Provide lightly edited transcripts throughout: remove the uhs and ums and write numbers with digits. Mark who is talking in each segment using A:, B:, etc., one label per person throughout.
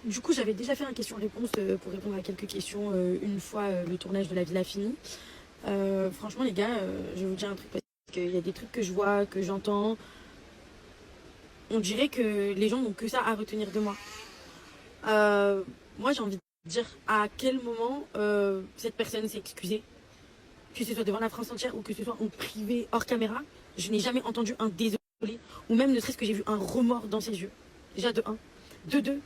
A: Du coup, j'avais déjà fait un question-réponse pour répondre à quelques questions une fois le tournage de la villa fini. Franchement, les gars, je vais vous dire un truc parce qu'il y a des trucs que je vois, que j'entends. On dirait que les gens n'ont que ça à retenir de moi. Moi, j'ai envie de dire à quel moment cette personne s'est excusée, que ce soit devant la France entière ou que ce soit en privé, hors caméra. Je n'ai jamais entendu un désolé ou même ne serait-ce que j'ai vu un remords dans ses yeux. Déjà de un. De deux,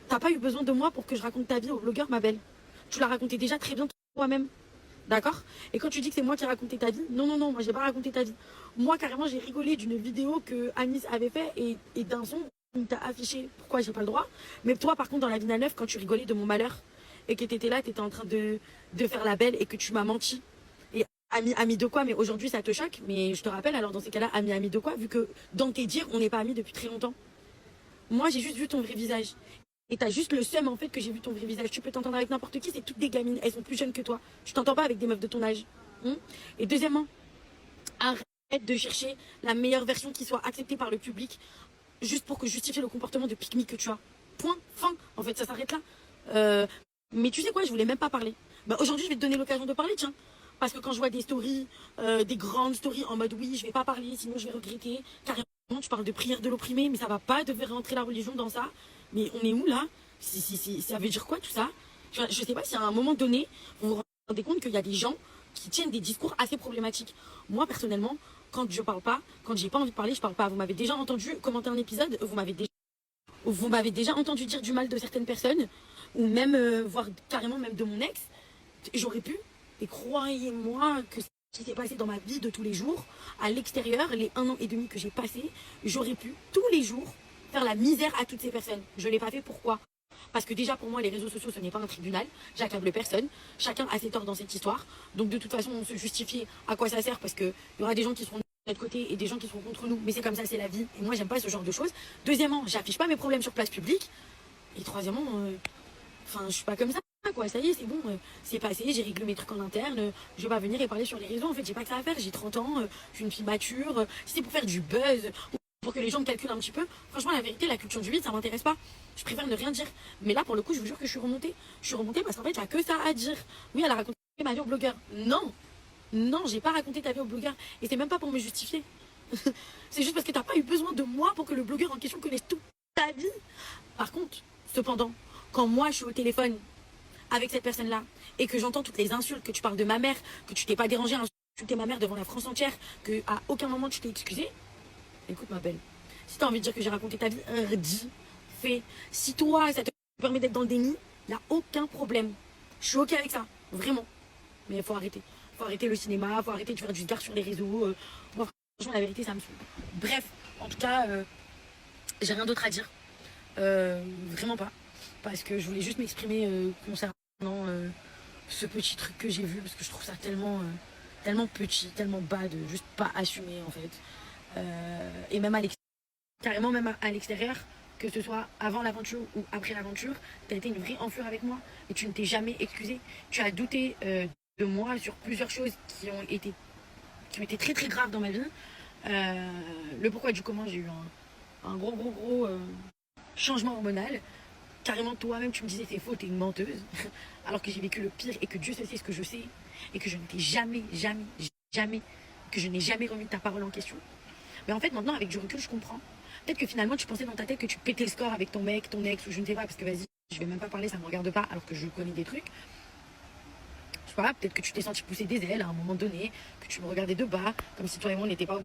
A: t'as pas eu besoin de moi pour que je raconte ta vie au blogueur, ma belle. Tu l'as raconté déjà très bien toi-même. D'accord? Et quand tu dis que c'est moi qui ai raconté ta vie, non, non, non, moi j'ai pas raconté ta vie. Moi, carrément, j'ai rigolé d'une vidéo que Anis avait fait et d'un son où t'as affiché pourquoi j'ai pas le droit. Mais toi, par contre, dans la vie à neuf, quand tu rigolais de mon malheur et que t'étais là, t'étais en train de faire la belle et que tu m'as menti. Et ami de quoi? Mais aujourd'hui, ça te choque. Mais je te rappelle, alors dans ces cas-là, ami de quoi? Vu que dans tes dires, on n'est pas amis depuis très longtemps. Moi, j'ai juste vu ton vrai visage. Et t'as juste le seum en fait que j'ai vu ton vrai visage. Tu peux t'entendre avec n'importe qui, c'est toutes des gamines, elles sont plus jeunes que toi. Tu t'entends pas avec des meufs de ton âge. Et deuxièmement, arrête de chercher la meilleure version qui soit acceptée par le public juste pour que justifier le comportement de pique-me que tu as. Point, fin. En fait, ça s'arrête là. Mais tu sais quoi, je voulais même pas parler. Bah, aujourd'hui, je vais te donner l'occasion de parler, tiens. Parce que quand je vois des stories, des grandes stories en mode oui, je vais pas parler, sinon je vais regretter. Carrément, tu parles de prière de l'opprimé, mais ça va pas, de faire rentrer la religion dans ça. Mais on est où là? Ça veut dire quoi tout ça? Je sais pas si à un moment donné, vous vous rendez compte qu'il y a des gens qui tiennent des discours assez problématiques. Moi, personnellement, quand je parle pas, quand j'ai pas envie de parler, je parle pas. Vous m'avez déjà entendu commenter un épisode, vous m'avez déjà entendu dire du mal de certaines personnes, ou même, voire carrément même de mon ex. J'aurais pu, et croyez-moi que ce qui s'est passé dans ma vie de tous les jours, à l'extérieur, les 1 an et demi que j'ai passé, j'aurais pu tous les jours faire la misère à toutes ces personnes. Je l'ai pas fait, pourquoi? Parce que déjà pour moi les réseaux sociaux ce n'est pas un tribunal, j'accable personne, chacun a ses torts dans cette histoire, donc de toute façon on se justifier à quoi ça sert parce que il y aura des gens qui seront de notre côté et des gens qui seront contre nous, mais c'est comme ça, c'est la vie, et moi j'aime pas ce genre de choses. Deuxièmement, j'affiche pas mes problèmes sur place publique, et troisièmement, je suis pas comme ça. Quoi, ça y est, c'est bon, c'est passé, j'ai réglé mes trucs en interne, je vais pas venir et parler sur les réseaux, en fait, j'ai pas que ça à faire, j'ai 30 ans, je suis une fille mature, si c'est pour faire du buzz, pour que les gens me calculent un petit peu, franchement, la vérité, la culture du vide, ça m'intéresse pas, je préfère ne rien dire. Mais là, pour le coup, je vous jure que je suis remontée parce qu'en fait, t'as que ça à dire. Oui, elle a raconté ma vie au blogueur. Non, non, j'ai pas raconté ta vie au blogueur, et c'est même pas pour me justifier. C'est juste parce que t'as pas eu besoin de moi pour que le blogueur en question connaisse toute ta vie. Par contre, cependant, quand moi, je suis au téléphone avec cette personne-là et que j'entends toutes les insultes, que tu parles de ma mère, que tu t'es pas dérangé à insulter ma mère devant la France entière, que à aucun moment tu t'es excusé, écoute ma belle, si t'as envie de dire que j'ai raconté ta vie, dis, fais. Si toi ça te permet d'être dans le déni, y a aucun problème. Je suis ok avec ça, vraiment. Mais il faut arrêter. Faut arrêter le cinéma, faut arrêter de faire du gars sur les réseaux. Moi, franchement, la vérité, ça me saoule. Bref, en tout cas, j'ai rien d'autre à dire. Vraiment pas. Parce que je voulais juste m'exprimer concernant ce petit truc que j'ai vu, parce que je trouve ça tellement petit, tellement bas de juste pas assumer en fait. Et même carrément même à l'extérieur, que ce soit avant l'aventure ou après l'aventure, tu as été une vraie enflure avec moi et tu ne t'es jamais excusé. Tu as douté de moi sur plusieurs choses qui ont été très très graves dans ma vie. Le pourquoi du comment, j'ai eu un gros changement hormonal. Carrément toi-même tu me disais c'est faux, t'es une menteuse, alors que j'ai vécu le pire et que Dieu sait ce que je sais et que je ne t'ai jamais, que je n'ai jamais remis ta parole en question. Mais en fait maintenant avec du recul je comprends. Peut-être que finalement tu pensais dans ta tête que tu pétais le score avec ton mec, ton ex ou je ne sais pas, parce que vas-y, je vais même pas parler, ça me regarde pas alors que je connais des trucs. Je sais pas, peut-être que tu t'es senti pousser des ailes à un moment donné, que tu me regardais de bas, comme si toi et moi on n'était pas